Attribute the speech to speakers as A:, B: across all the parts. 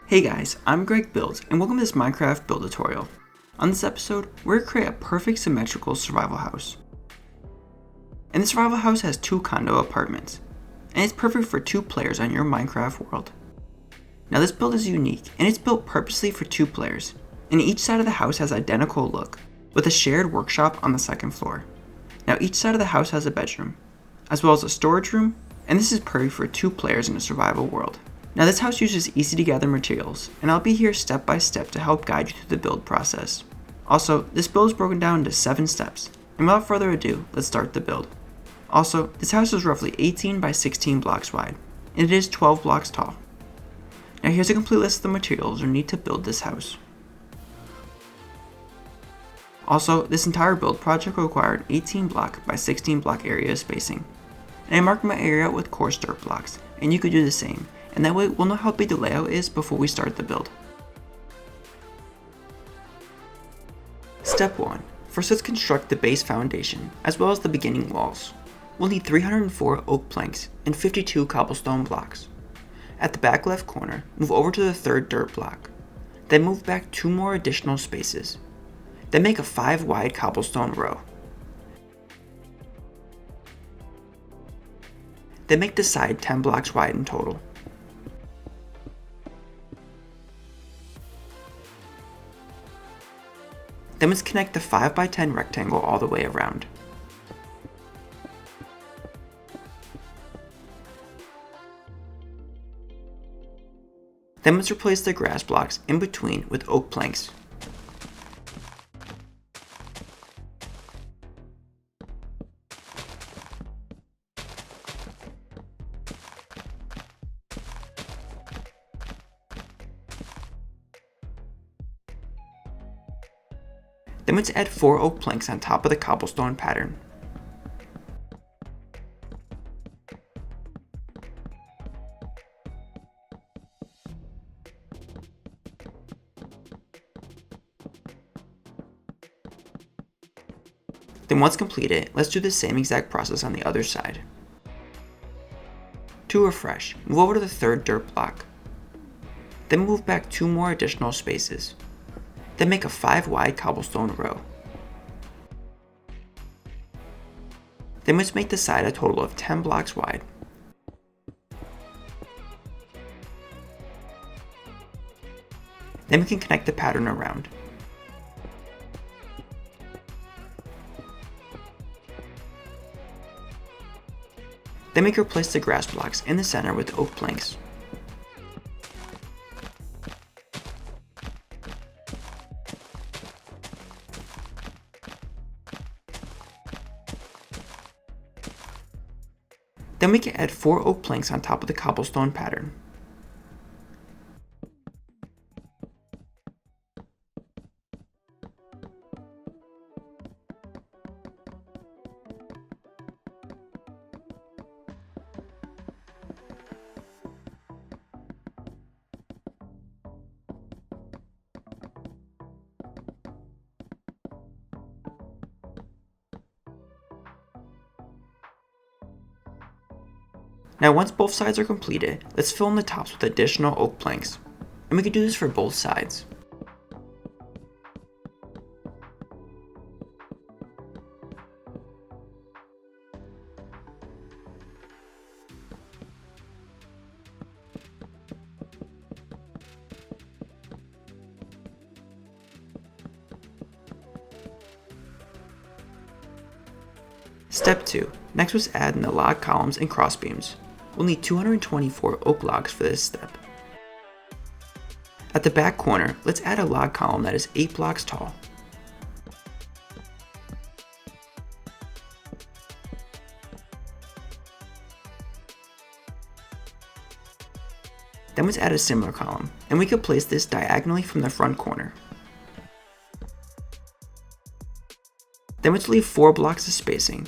A: Hey guys, I'm Greg Builds, and welcome to this Minecraft build tutorial. On this episode, we're going to create a perfect symmetrical survival house. And the survival house has 2 condo apartments, and it's perfect for 2 players on your Minecraft world. Now this build is unique, and it's built purposely for 2 players, and each side of the house has identical look, with a shared workshop on the 2nd floor. Now each side of the house has a bedroom, as well as a storage room, and this is perfect for 2 players in a survival world. Now this house uses easy to gather materials, and I'll be here step by step to help guide you through the build process. Also, this build is broken down into 7 steps, and without further ado, let's start the build. Also, this house is roughly 18 by 16 blocks wide, and it is 12 blocks tall. Now here's a complete list of the materials you need to build this house. Also, this entire build project required 18 block by 16 block area spacing. And I marked my area with coarse dirt blocks, and you could do the same, and that way we'll know how big the layout is before we start the build. Step 1. First, let's construct the base foundation, as well as the beginning walls. We'll need 304 oak planks and 52 cobblestone blocks. At the back left corner, move over to the 3rd dirt block. Then move back 2 more additional spaces. Then make a 5 wide cobblestone row. Then make the side 10 blocks wide in total. Then let's connect the 5 by 10 rectangle all the way around. Then let's replace the grass blocks in between with oak planks. Then let's add 4 oak planks on top of the cobblestone pattern. Then once completed, let's do the same exact process on the other side. To refresh, move over to the 3rd dirt block. Then move back 2 more additional spaces. Then make a 5 wide cobblestone row. Then let's make the side a total of 10 blocks wide. Then we can connect the pattern around. Then we can replace the grass blocks in the center with oak planks. Then we can add 4 oak planks on top of the cobblestone pattern. Now once both sides are completed, let's fill in the tops with additional oak planks. And we can do this for both sides. Step 2. Next, let's add in the log columns and crossbeams. We'll need 224 oak logs for this step. At the back corner, let's add a log column that is 8 blocks tall. Then let's add a similar column, and we could place this diagonally from the front corner. Then let's leave 4 blocks of spacing.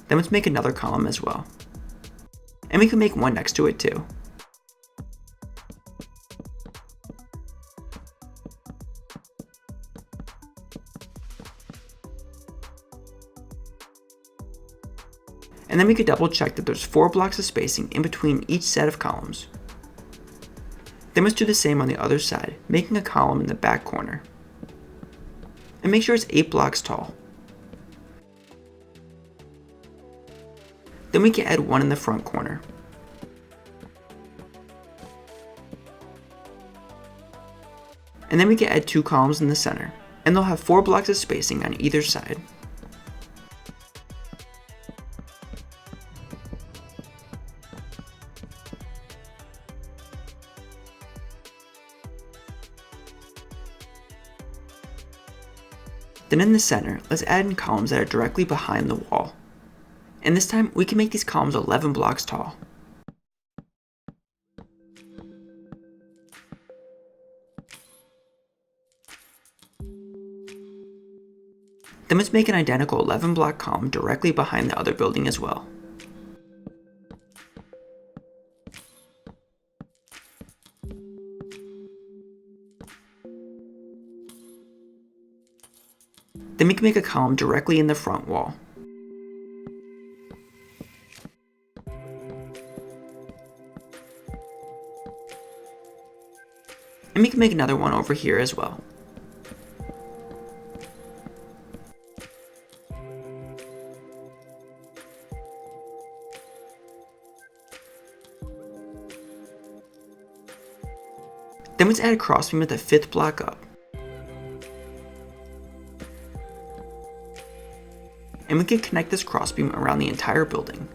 A: Then let's make another column as well. And we can make one next to it too. And then we could double check that there's 4 blocks of spacing in between each set of columns. Then let's do the same on the other side, making a column in the back corner. And make sure it's 8 blocks tall. Then we can add one in the front corner. And then we can add 2 columns in the center, and they'll have 4 blocks of spacing on either side. Then in the center, let's add in columns that are directly behind the wall. And this time, we can make these columns 11 blocks tall. Then let's make an identical 11 block column directly behind the other building as well. Then we can make a column directly in the front wall. And we can make another one over here as well. Then let's add a crossbeam at the 5th block up. And we can connect this crossbeam around the entire building.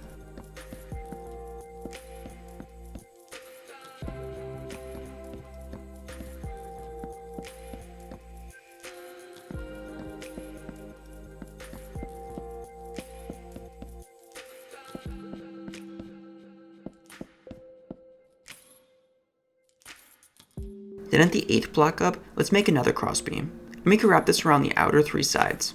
A: Then at the 8th block up, let's make another crossbeam, and we can wrap this around the outer 3 sides.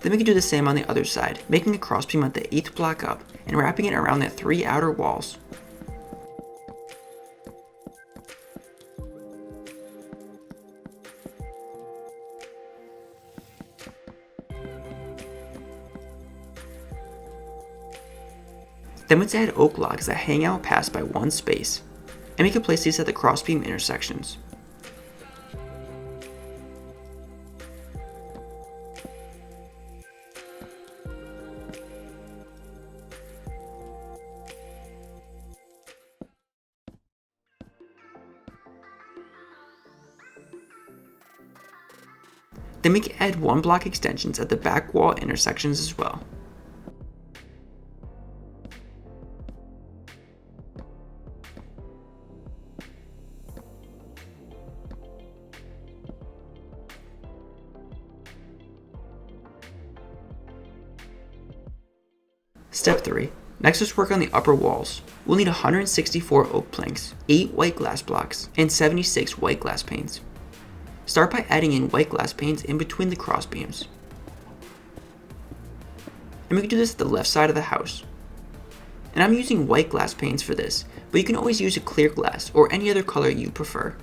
A: Then we can do the same on the other side, making a crossbeam at the 8th block up and wrapping it around the 3 outer walls. Then let's add oak logs that hang out past by 1 space, and we can place these at the crossbeam intersections. Then we can add 1 block extensions at the back wall intersections as well. Step 3. Next, let's work on the upper walls. We'll need 164 oak planks, 8 white glass blocks, and 76 white glass panes. Start by adding in white glass panes in between the cross beams. And we can do this at the left side of the house. And I'm using white glass panes for this, but you can always use a clear glass or any other color you prefer.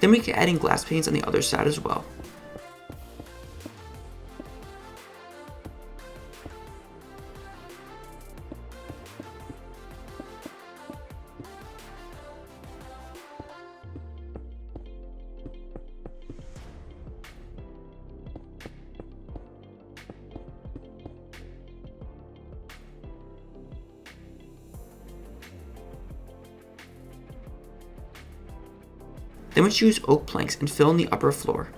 A: Then we can add in glass panes on the other side as well. Then let's use oak planks and fill in the upper floor.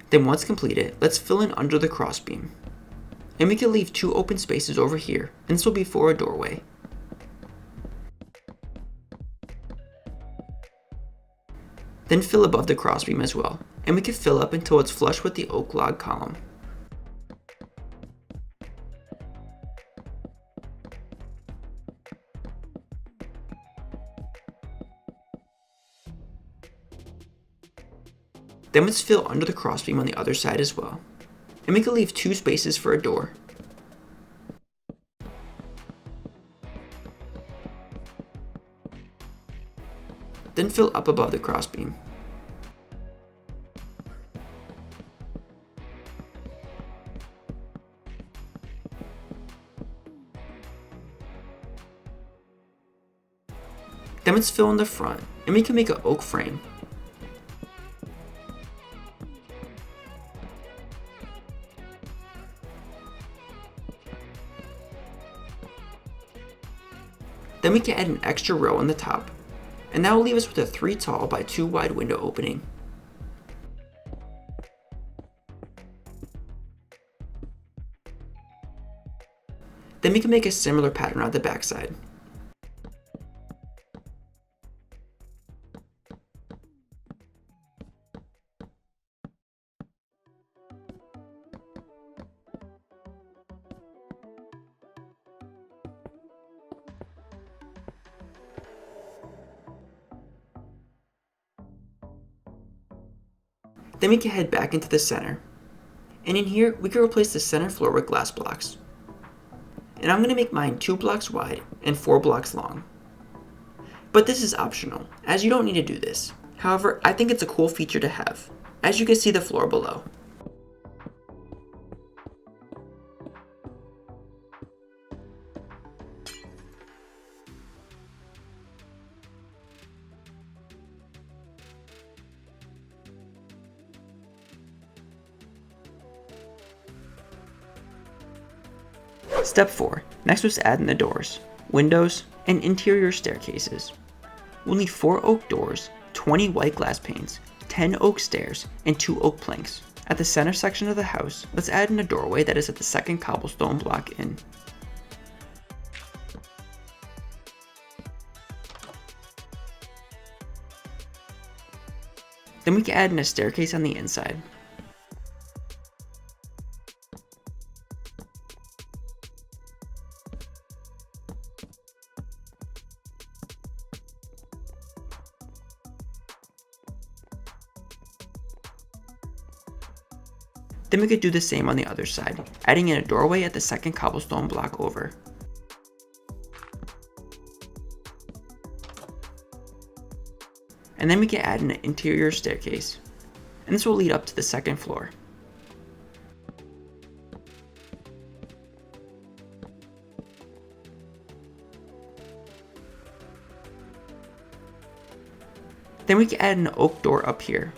A: Then once completed, let's fill in under the crossbeam. And we can leave 2 open spaces over here, and this will be for a doorway. Then fill above the crossbeam as well, and we can fill up until it's flush with the oak log column. Then let's fill under the crossbeam on the other side as well, and we can leave 2 spaces for a door. Then fill up above the crossbeam. Then let's fill in the front, and we can make an oak frame. Then we can add an extra row on the top, and that will leave us with a 3 tall by 2 wide window opening. Then we can make a similar pattern on the back side. Then we can head back into the center. And in here, we can replace the center floor with glass blocks. And I'm going to make mine 2 blocks wide and 4 blocks long. But this is optional, as you don't need to do this. However, I think it's a cool feature to have, as you can see the floor below. Step 4. Next was add in the doors, windows, and interior staircases. We'll need 4 oak doors, 20 white glass panes, 10 oak stairs, and 2 oak planks. At the center section of the house, let's add in a doorway that is at the second cobblestone block in. Then we can add in a staircase on the inside. Then we could do the same on the other side, adding in a doorway at the second cobblestone block over. And then we can add in an interior staircase, and this will lead up to the second floor. Then we can add an oak door up here.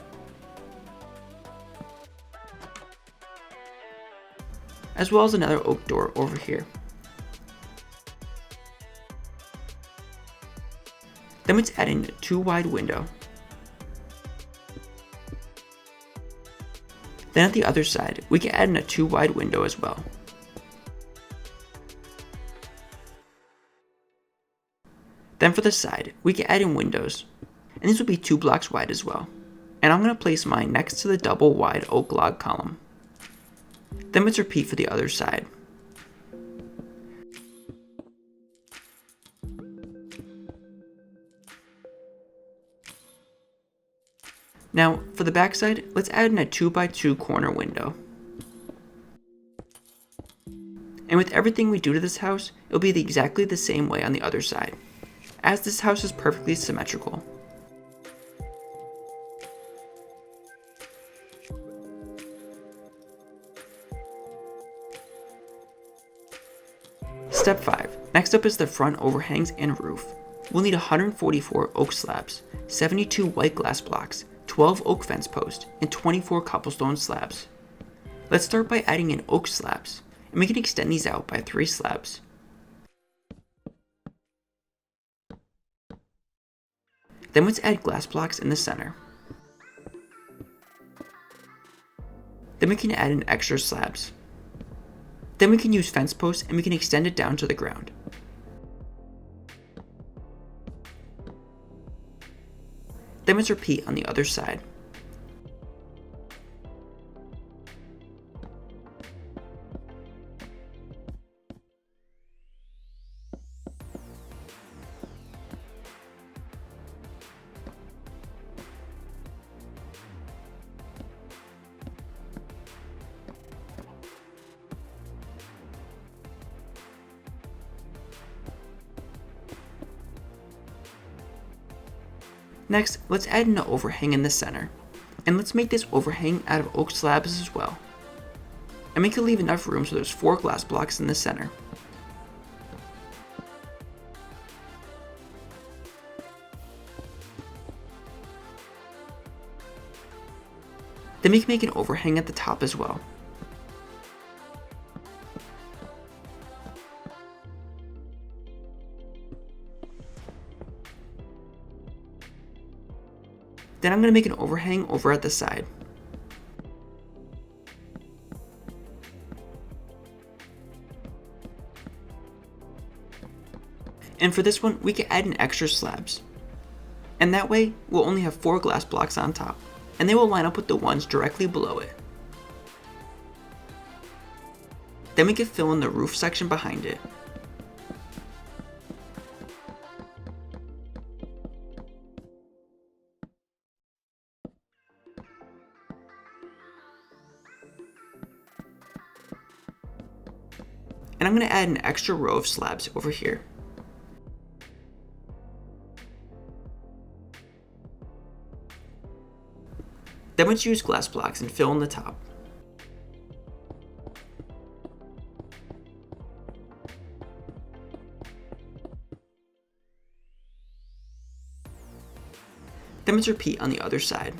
A: As well as another oak door over here. Then let's add in a 2 wide window. Then at the other side, we can add in a 2 wide window as well. Then for the side, we can add in windows, and these will be 2 blocks wide as well. And I'm going to place mine next to the double wide oak log column. Then let's repeat for the other side. Now, for the back side, let's add in a 2 by 2 corner window. And with everything we do to this house, it'll be exactly the same way on the other side, as this house is perfectly symmetrical. Step 5. Next up is the front overhangs and roof. We'll need 144 oak slabs, 72 white glass blocks, 12 oak fence posts, and 24 cobblestone slabs. Let's start by adding in oak slabs, and we can extend these out by 3 slabs. Then let's add glass blocks in the center. Then we can add in extra slabs. Then we can use fence posts and we can extend it down to the ground. Then let's repeat on the other side. Next, let's add in an overhang in the center. And let's make this overhang out of oak slabs as well. And we can leave enough room so there's 4 glass blocks in the center. Then we can make an overhang at the top as well. Then I'm going to make an overhang over at the side. And for this one, we can add in extra slabs. And that way, we'll only have 4 glass blocks on top, and they will line up with the ones directly below it. Then we can fill in the roof section behind it. And I'm going to add an extra row of slabs over here. Then let's use glass blocks and fill in the top. Then let's repeat on the other side.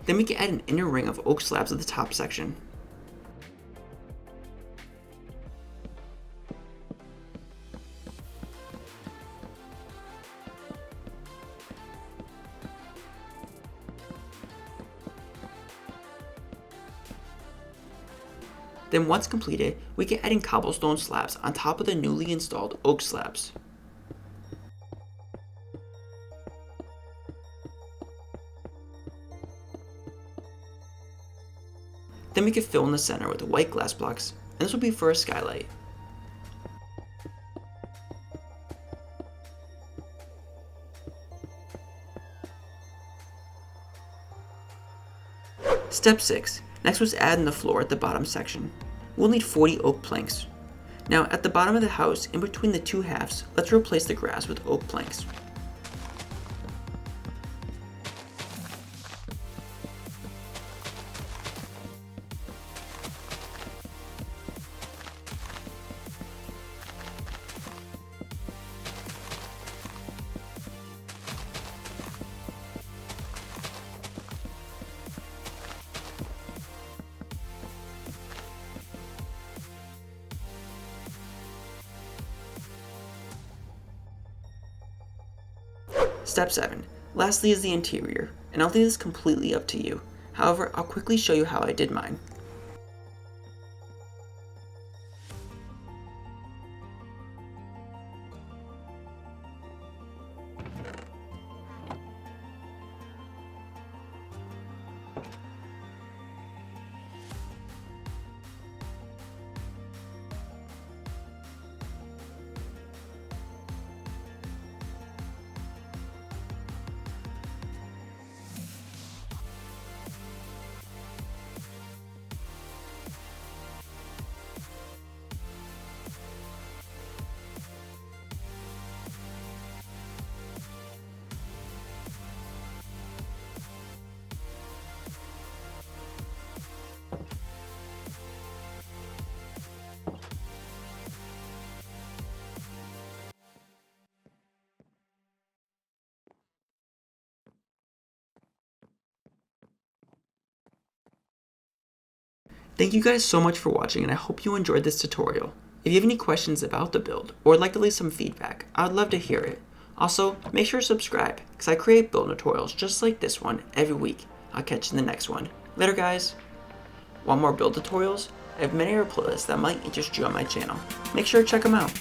A: Then we can add an inner ring of oak slabs at the top section. Then once completed, we can add in cobblestone slabs on top of the newly installed oak slabs. Then we can fill in the center with white glass blocks, and this will be for a skylight. Step 6. Next was add in the floor at the bottom section. We'll need 40 oak planks. Now at the bottom of the house, in between the 2 halves, let's replace the grass with oak planks. Step 7. Lastly is the interior, and I'll leave this completely up to you. However, I'll quickly show you how I did mine. Thank you guys so much for watching, and I hope you enjoyed this tutorial. If you have any questions about the build or would like to leave some feedback, I would love to hear it. Also, make sure to subscribe, because I create build tutorials just like this one every week. I'll catch you in the next one. Later guys! Want more build tutorials? I have many other playlists that might interest you on my channel. Make sure to check them out.